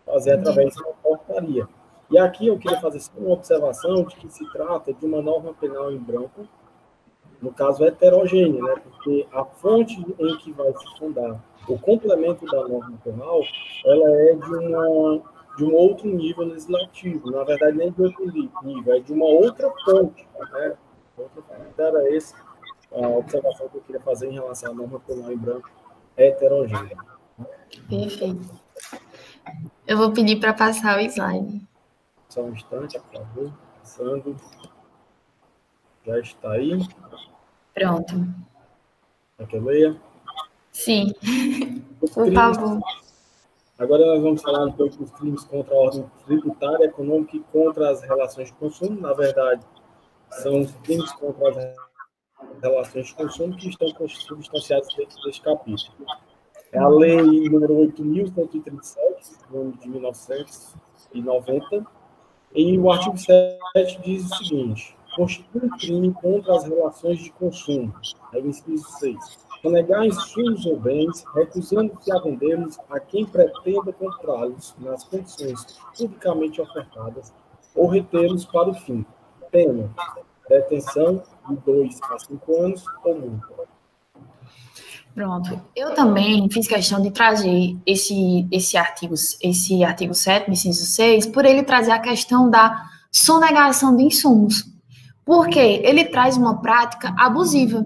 [SPEAKER 1] fazer através de uma portaria. E aqui eu queria fazer uma observação de que se trata de uma norma penal em branco, no caso heterogênea, né? Porque a fonte em que vai se fundar o complemento da norma penal, ela é de um outro nível legislativo, na verdade nem de outro nível, é de uma outra fonte, né? Era essa a observação que eu queria fazer em relação à norma penal em branco heterogênea.
[SPEAKER 2] Perfeito. Eu vou pedir para passar o slide.
[SPEAKER 1] Só um instante, por favor. Passando. Já está aí.
[SPEAKER 2] Pronto.
[SPEAKER 1] Quer que eu leia?
[SPEAKER 2] Sim. Por favor.
[SPEAKER 1] Agora nós vamos falar um pouco dos crimes contra a ordem tributária, econômica e contra as relações de consumo. Na verdade, são os crimes contra as relações de consumo que estão substanciados dentro deste capítulo. É a lei número 8.137, do ano de 1990, e o artigo 7 diz o seguinte: constitui um crime contra as relações de consumo. Aí o inciso 6. Sonegar insumos ou bens, recusando-se a vendê-los a quem pretenda comprá-los nas condições publicamente ofertadas ou retê-los para o fim. Pena: detenção de 2 a 5 anos ou multa.
[SPEAKER 2] Pronto. Eu também fiz questão de trazer esse artigo 7º, inciso 6, por ele trazer a questão da sonegação de insumos. Porque ele traz uma prática abusiva,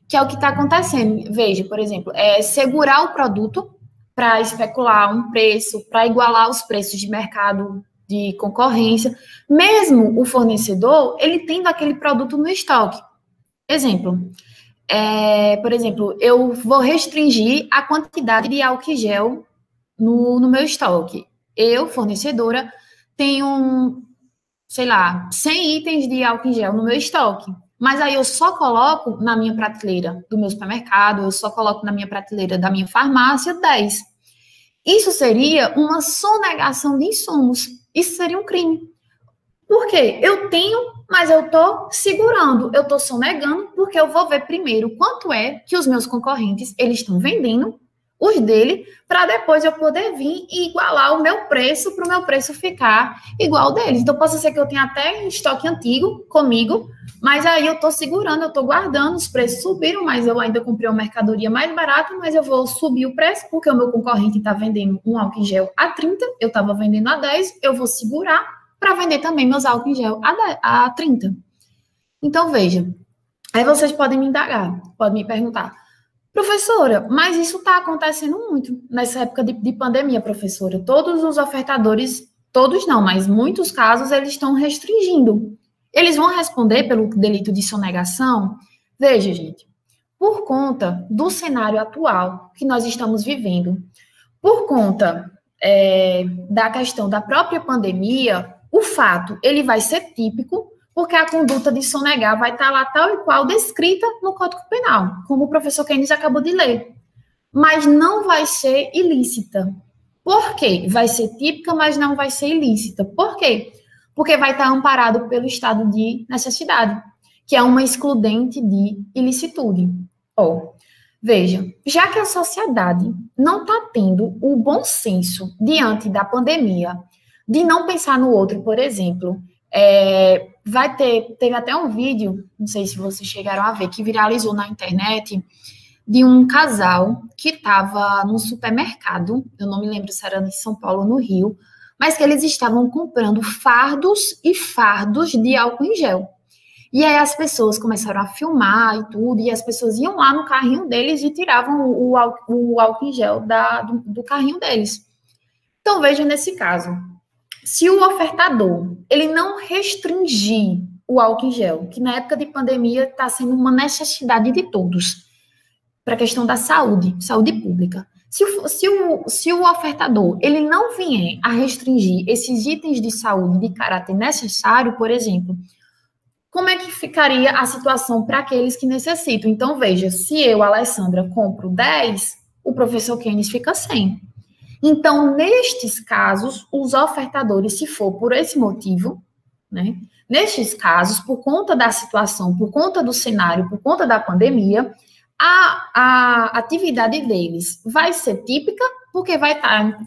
[SPEAKER 2] que é o que está acontecendo. Veja, por exemplo, segurar o produto para especular um preço, para igualar os preços de mercado de concorrência, mesmo o fornecedor, ele tendo aquele produto no estoque. Exemplo, por exemplo, eu vou restringir a quantidade de álcool gel no meu estoque. Eu, fornecedora, tenho, sei lá, 100 itens de álcool gel no meu estoque. Mas aí eu só coloco na minha prateleira do meu supermercado, eu só coloco na minha prateleira da minha farmácia 10. Isso seria uma sonegação de insumos. Isso seria um crime. Por quê? Eu tenho, mas eu estou segurando, eu estou sonegando, porque eu vou ver primeiro quanto é que os meus concorrentes eles estão vendendo, os dele, para depois eu poder vir e igualar o meu preço, para o meu preço ficar igual ao deles. Então, pode ser que eu tenha até estoque antigo comigo, mas aí eu estou segurando, eu estou guardando, os preços subiram, mas eu ainda comprei uma mercadoria mais barata, mas eu vou subir o preço, porque o meu concorrente está vendendo um álcool em gel a 30, eu estava vendendo a 10, eu vou segurar para vender também meus álcool em gel a 30. Então, veja, aí vocês podem me indagar, podem me perguntar, professora, mas isso está acontecendo muito nessa época de pandemia, professora. Todos os ofertadores, todos não, mas muitos casos, eles estão restringindo. Eles vão responder pelo delito de sonegação? Veja, gente, por conta do cenário atual que nós estamos vivendo, por conta da questão da própria pandemia, o fato, ele vai ser típico, porque a conduta de sonegar vai estar lá tal e qual descrita no Código Penal, como o professor Keynes acabou de ler. Mas não vai ser ilícita. Por quê? Vai ser típica, mas não vai ser ilícita. Por quê? Porque vai estar amparado pelo estado de necessidade, que é uma excludente de ilicitude. Veja, já que a sociedade não está tendo o bom senso diante da pandemia, de não pensar no outro, por exemplo, teve até um vídeo, não sei se vocês chegaram a ver, que viralizou na internet, de um casal que estava num supermercado, eu não me lembro se era em São Paulo ou no Rio, mas que eles estavam comprando fardos e fardos de álcool em gel. E aí as pessoas começaram a filmar e tudo, e as pessoas iam lá no carrinho deles e tiravam o álcool em gel do carrinho deles. Então, veja nesse caso, se o ofertador, ele não restringir o álcool em gel, que na época de pandemia está sendo uma necessidade de todos, para a questão da saúde pública. Se o ofertador, ele não vier a restringir esses itens de saúde de caráter necessário, por exemplo, como é que ficaria a situação para aqueles que necessitam? Então, veja, se eu, Alessandra, compro 10, o professor Keynes fica 100. Então, nestes casos, os ofertadores, se for por esse motivo, né, nestes casos, por conta da situação, por conta do cenário, por conta da pandemia, a atividade deles vai ser típica, porque vai estar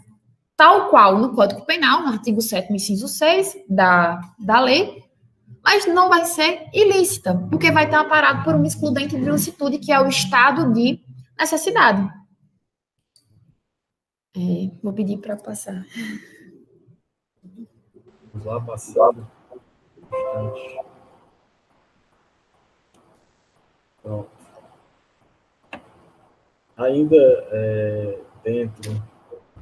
[SPEAKER 2] tal qual no Código Penal, no artigo 7º, inciso 6 da lei, mas não vai ser ilícita, porque vai estar amparado por uma excludente de ilicitude, que é o estado de necessidade. Vou pedir para passar.
[SPEAKER 1] Vamos lá, passado. Pronto. Ainda dentro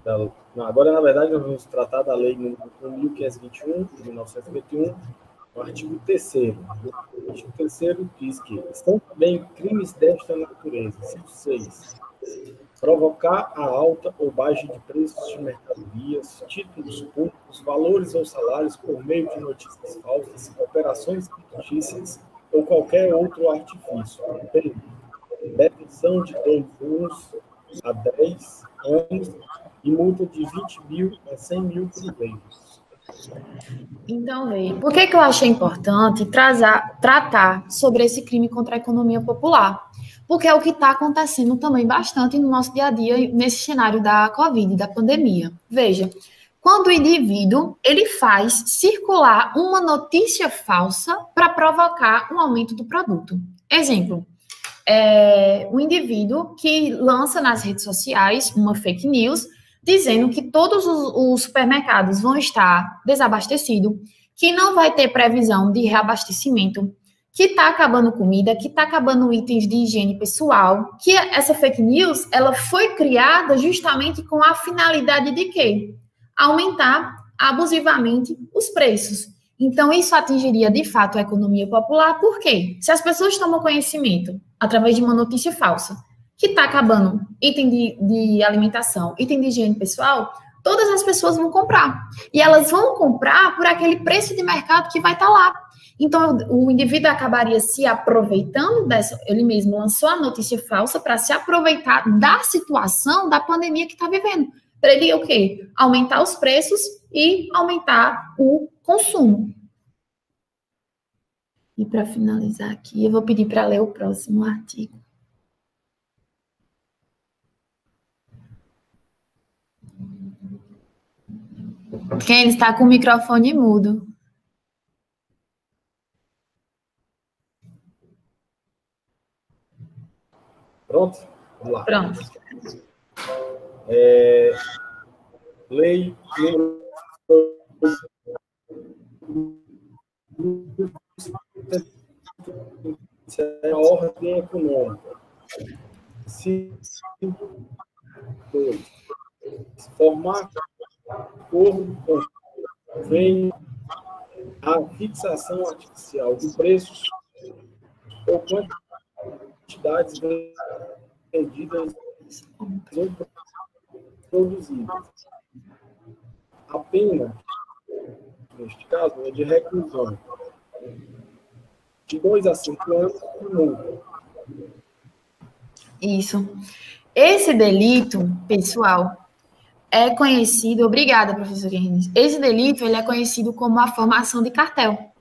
[SPEAKER 1] da... Agora, na verdade, nós vamos tratar da Lei número 1521, de 1951, o artigo 3º. O artigo 3º diz que estão também crimes desta natureza. Inciso 6. Provocar a alta ou baixa de preços de mercadorias, títulos públicos, valores ou salários por meio de notícias falsas, operações fictícias ou qualquer outro artifício. Detenção de 2 anos a 10 anos e multa de 20 mil a 100 mil cruzeiros.
[SPEAKER 2] Então, veja, por que eu achei importante tratar sobre esse crime contra a economia popular? Porque é o que está acontecendo também bastante no nosso dia a dia, nesse cenário da Covid, da pandemia. Veja, quando o indivíduo ele faz circular uma notícia falsa para provocar um aumento do produto. Exemplo, um indivíduo que lança nas redes sociais uma fake news dizendo que todos os supermercados vão estar desabastecidos, que não vai ter previsão de reabastecimento, que está acabando comida, que está acabando itens de higiene pessoal, que essa fake news, ela foi criada justamente com a finalidade de quê? Aumentar abusivamente os preços. Então, isso atingiria, de fato, a economia popular, por quê? Se as pessoas tomam conhecimento, através de uma notícia falsa, que está acabando item de alimentação, item de higiene pessoal, todas as pessoas vão comprar. E elas vão comprar por aquele preço de mercado que vai estar lá. Então, o indivíduo acabaria se aproveitando dessa, ele mesmo lançou a notícia falsa para se aproveitar da situação da pandemia que está vivendo. Para ele, o quê? Aumentar os preços e aumentar o consumo. E para finalizar aqui, eu vou pedir para ler o próximo artigo. Quem está com o microfone mudo?
[SPEAKER 1] Pronto? Vamos lá.
[SPEAKER 2] Pronto.
[SPEAKER 1] Lei é a ordem econômica. Se formar acordo convém a fixação artificial de preços ou quantidades vendidas ou produzidas. A pena, neste caso, é de reclusão de 2 a 5 anos e multa.
[SPEAKER 2] Isso. Esse delito, pessoal, é conhecido... Obrigada, professor Guerrini. Esse delito, ele é conhecido como a formação de cartel.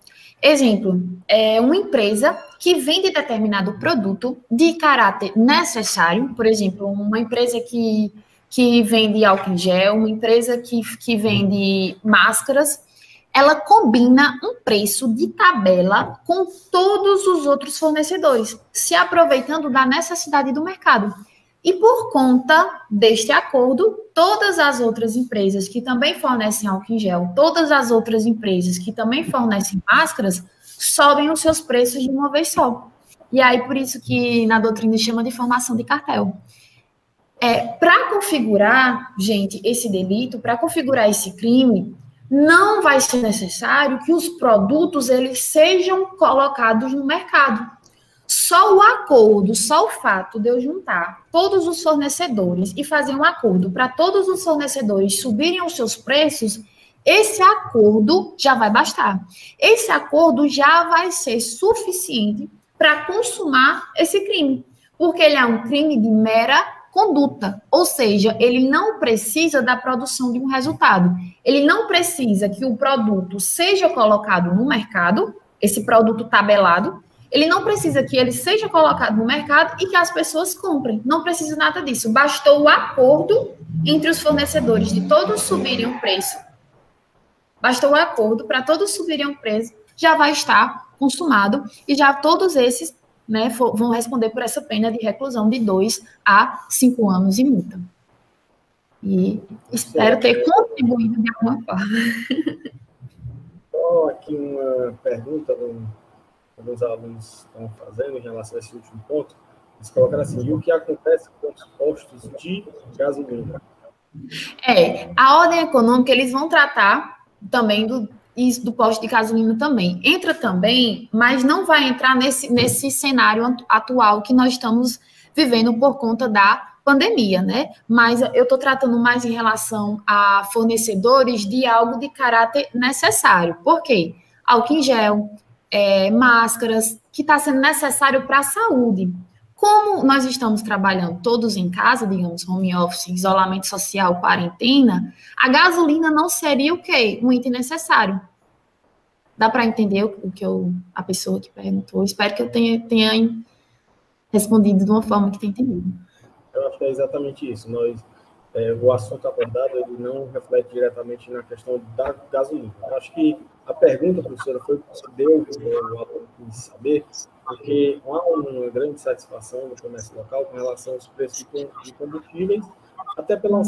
[SPEAKER 2] Exemplo, é uma empresa que vende determinado produto de caráter necessário, por exemplo, uma empresa que vende álcool em gel, uma empresa que vende máscaras, ela combina um preço de tabela com todos os outros fornecedores, se aproveitando da necessidade do mercado. E por conta deste acordo, todas as outras empresas que também fornecem álcool em gel, todas as outras empresas que também fornecem máscaras, sobem os seus preços de uma vez só. E aí, por isso que na doutrina chama de formação de cartel. Para configurar, gente, esse delito, para configurar esse crime, não vai ser necessário que os produtos eles sejam colocados no mercado. Só o acordo, só o fato de eu juntar todos os fornecedores e fazer um acordo para todos os fornecedores subirem os seus preços, esse acordo já vai bastar. Esse acordo já vai ser suficiente para consumar esse crime, porque ele é um crime de mera conduta, ou seja, ele não precisa da produção de um resultado. Ele não precisa que o produto seja colocado no mercado, esse produto tabelado, ele não precisa que ele seja colocado no mercado e que as pessoas comprem. Não precisa nada disso. Bastou o acordo entre os fornecedores de todos subirem o preço. Bastou o acordo para todos subirem o preço, já vai estar consumado e já todos esses vão responder por essa pena de reclusão de 2 a 5 anos e multa. E espero ter contribuído de alguma forma.
[SPEAKER 1] Só aqui uma pergunta que alguns alunos estão fazendo em relação a esse último ponto. Eles colocaram assim, e o que acontece com os postos de gasolina?
[SPEAKER 2] A ordem econômica, eles vão tratar também isso do posto de gasolina também. Entra também, mas não vai entrar nesse cenário atual que nós estamos vivendo por conta da pandemia, né? Mas eu estou tratando mais em relação a fornecedores de algo de caráter necessário. Por quê? Álcool em gel, máscaras, que está sendo necessário para a saúde. Como nós estamos trabalhando todos em casa, digamos, home office, isolamento social, quarentena, a gasolina não seria o quê? Um item necessário. Dá para entender o que a pessoa que perguntou? Espero que eu tenha respondido de uma forma que tenha entendido.
[SPEAKER 1] Eu acho que é exatamente isso. O assunto abordado ele não reflete diretamente na questão da gasolina. Eu acho que a pergunta, professora, foi o que você deu, o aluno quis saber, porque há uma grande satisfação no comércio local com relação aos preços de combustíveis, até pela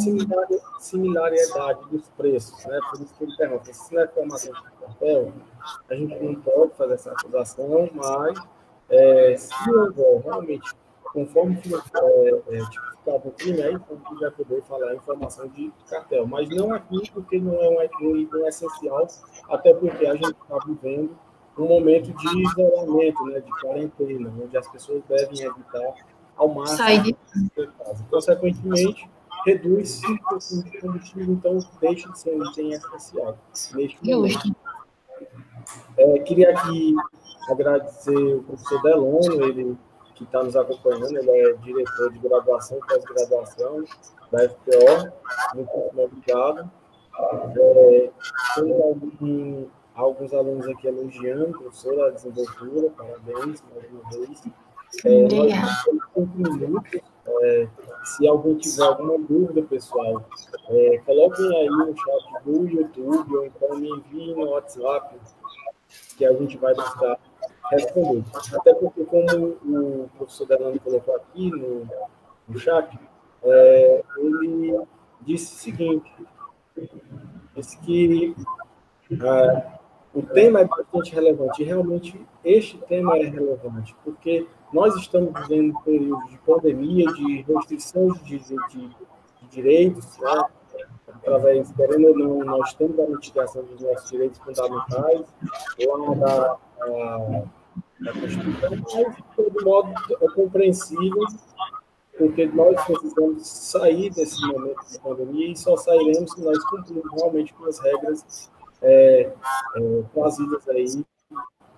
[SPEAKER 1] similaridade dos preços, né? Por isso que ele pergunta, se não é formação de cartel, a gente não pode fazer essa acusação, mas se houver realmente, conforme tipificado o crime, aí a gente vai poder falar em formação de cartel, mas não aqui, porque não é um item essencial, até porque a gente está vivendo um momento de isolamento, né, de quarentena, onde as pessoas devem evitar ao máximo de casa. Consequentemente, reduz 5% de combustível, então deixa de ser um item essencial neste momento. Queria aqui agradecer o professor Delano, ele que está nos acompanhando, ele é diretor de graduação e pós-graduação da FPO. Muito obrigado. Tem alguns alunos aqui elogiando, professora, a desenvoltura, parabéns mais uma vez. Nós temos 5 minutos. Se alguém tiver alguma dúvida, pessoal, coloquem aí no chat do YouTube ou então me enviem no WhatsApp, que a gente vai buscar responder. Até porque, como o professor Delano colocou aqui no chat, ele disse o seguinte, disse que o tema é bastante relevante, e realmente este tema é relevante, porque nós estamos vivendo um período de pandemia, de restrições de direitos, né? Através, querendo ou não, nós temos a mitigação dos nossos direitos fundamentais, lá da Constituição, mas, de todo modo, é compreensível, porque nós precisamos sair desse momento de pandemia e só sairemos se nós cumprirmos realmente com as regras trazidas aí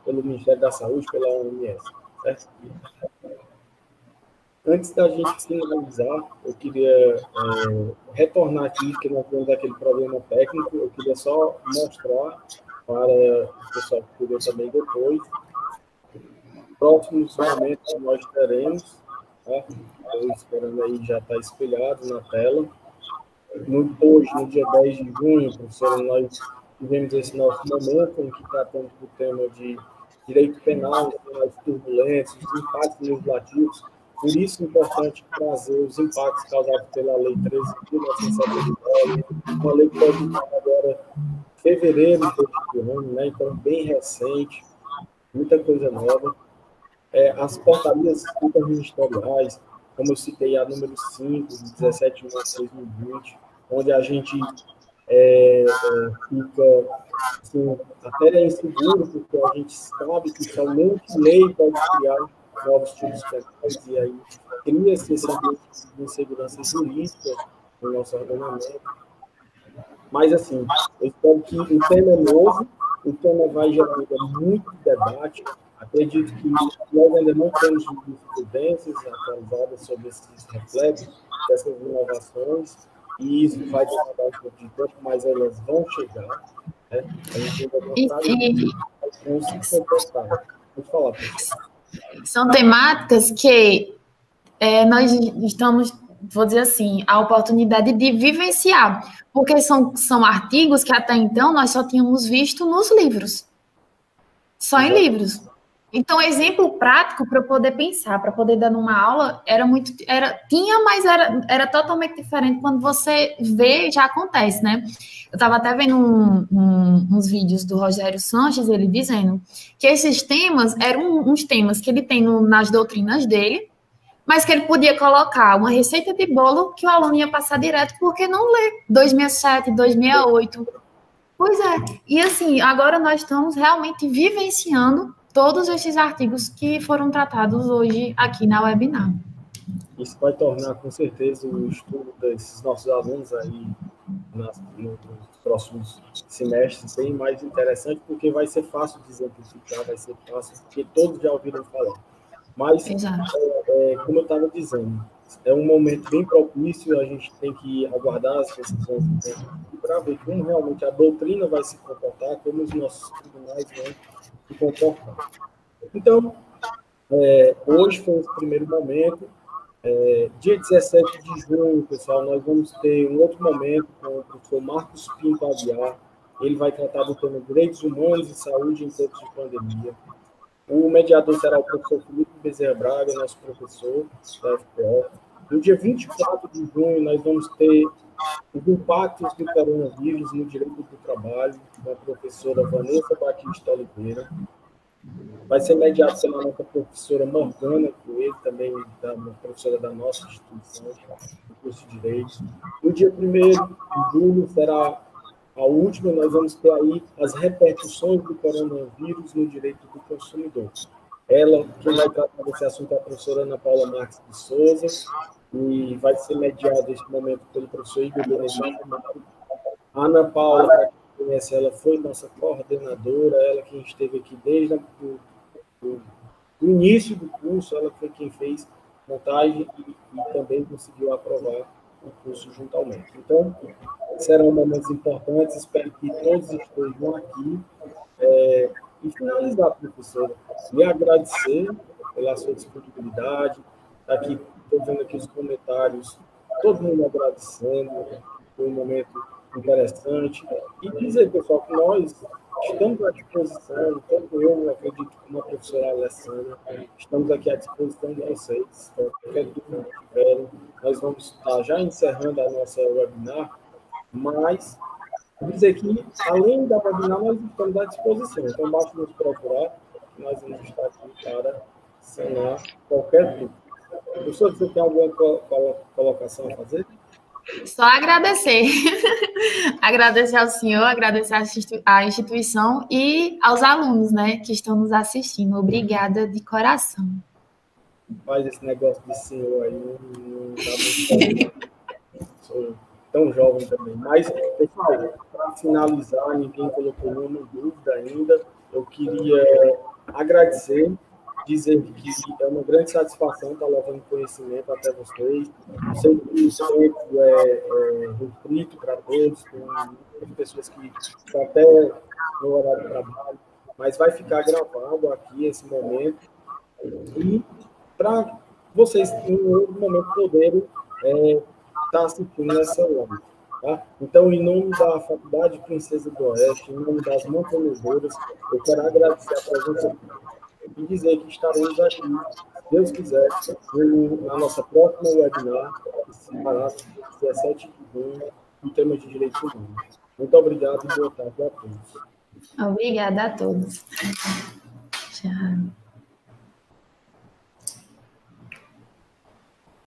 [SPEAKER 1] pelo Ministério da Saúde, pela OMS, certo? Antes da gente finalizar, eu queria retornar aqui, porque nós temos aquele problema técnico, eu queria só mostrar para o pessoal que puder também depois. Próximos momentos que nós teremos, tá? Estou esperando aí, já está espelhado na tela. Hoje, no dia 10 de junho, professora, nós tivemos esse nosso momento em que tratamos do tema de direito penal, penais turbulentos, os impactos legislativos. Por isso é importante trazer os impactos causados pela Lei 13.979, uma lei que foi editada agora em fevereiro deste ano, né? Então, bem recente, muita coisa nova. As portarias interministeriais, como eu citei, a número 5, de 17 de março de 2020, onde a gente fica assim, até inseguro, porque a gente sabe que somente lei pode criar novos tipos penais, e aí cria-se esse ambiente de insegurança jurídica no nosso ordenamento. Mas, assim, eu espero que o tema é novo, o tema vai gerar muito debate. Acredito que nós ainda não temos jurisprudências atualizadas sobre esses reflexos, dessas inovações, e isso vai demorar um pouco de tempo, mas elas vão chegar. Né? A gente ainda não se comportar. Pode falar, professor.
[SPEAKER 2] São temáticas que nós estamos, vou dizer assim, a oportunidade de vivenciar, porque são artigos que até então nós só tínhamos visto nos livros, só em livros. Então, exemplo prático para eu poder pensar, para poder dar numa aula, mas era totalmente diferente quando você vê e já acontece, né? Eu estava até vendo uns vídeos do Rogério Sanches, ele dizendo que esses temas eram uns temas que ele tem nas doutrinas dele, mas que ele podia colocar uma receita de bolo que o aluno ia passar direto, porque não lê 267, 268. Pois é. E assim, agora nós estamos realmente vivenciando todos esses artigos que foram tratados hoje aqui na webinar.
[SPEAKER 1] Isso vai tornar, com certeza, o estudo desses nossos alunos aí nos próximos semestres bem mais interessante, porque vai ser fácil de exemplificar, vai ser fácil, porque todos já ouviram falar. Mas, como eu estava dizendo, é um momento bem propício, a gente tem que aguardar as decisões para ver como realmente a doutrina vai se comportar, como os nossos tribunais vão se comportar. Então, hoje foi esse primeiro momento. Dia 17 de junho, pessoal, nós vamos ter um outro momento com o professor Marcos Pinto Aguiar. Ele vai tratar do tema Direitos Humanos e Saúde em Tempos de Pandemia. O mediador será o professor Felipe Bezerra Braga, nosso professor da FPO. No dia 24 de junho, nós vamos ter os impactos do coronavírus no direito do trabalho, com a professora Vanessa Batista Oliveira. Vai ser mediado pela nossa professora Morgana Coelho, também uma professora da nossa instituição, do curso de Direito. No dia 1º de julho será a última, nós vamos ter aí as repercussões do coronavírus no direito do consumidor. Ela, quem vai tratar desse assunto é a professora Ana Paula Marques de Souza, e vai ser mediada neste momento pelo professor Igor Benedito. A Ana Paula, para quem conhece, ela foi nossa coordenadora, ela quem esteve aqui desde o início do curso, ela foi quem fez montagem e também conseguiu aprovar o curso junto ao MEC. Então, serão momentos importantes, espero que todos estejam aqui. E finalizar, professora, lhe agradecer pela sua disponibilidade, aqui, estou vendo aqui os comentários, todo mundo agradecendo, foi um momento interessante, e dizer, pessoal, que nós estamos à disposição, tanto eu acredito como a professora Alessandra, estamos aqui à disposição de vocês, então, qualquer dúvida que tiverem, nós vamos estar já encerrando a nossa webinar, mas dizer que, além da webinar, nós estamos à disposição. Então, basta nos procurar, nós vamos estar aqui para sanar qualquer dúvida. Professor, você tem alguma colocação a fazer?
[SPEAKER 2] Só agradecer. Agradecer ao senhor, agradecer à instituição e aos alunos, né, que estão nos assistindo. Obrigada de coração.
[SPEAKER 1] Faz esse negócio de senhor aí, não dá muito sou tão jovem também. Mas, pessoal, para finalizar, ninguém colocou nenhuma dúvida ainda, eu queria agradecer, dizer que é uma grande satisfação estar levando conhecimento até vocês. Eu sei que o tempo é restrito para todos, tem muitas pessoas que estão até no horário de trabalho, mas vai ficar gravado aqui esse momento. E para vocês, em outro momento, poderem estar assistindo essa live. Tá? Então, em nome da Faculdade Princesa do Oeste, em nome das montanedoras, eu quero agradecer a presença e dizer que estaremos aqui, se Deus quiser, na nossa próxima webinar, que será 17 de junho, no tema de direitos humanos. Muito obrigado e boa tarde a todos.
[SPEAKER 2] Obrigada a todos. Tchau.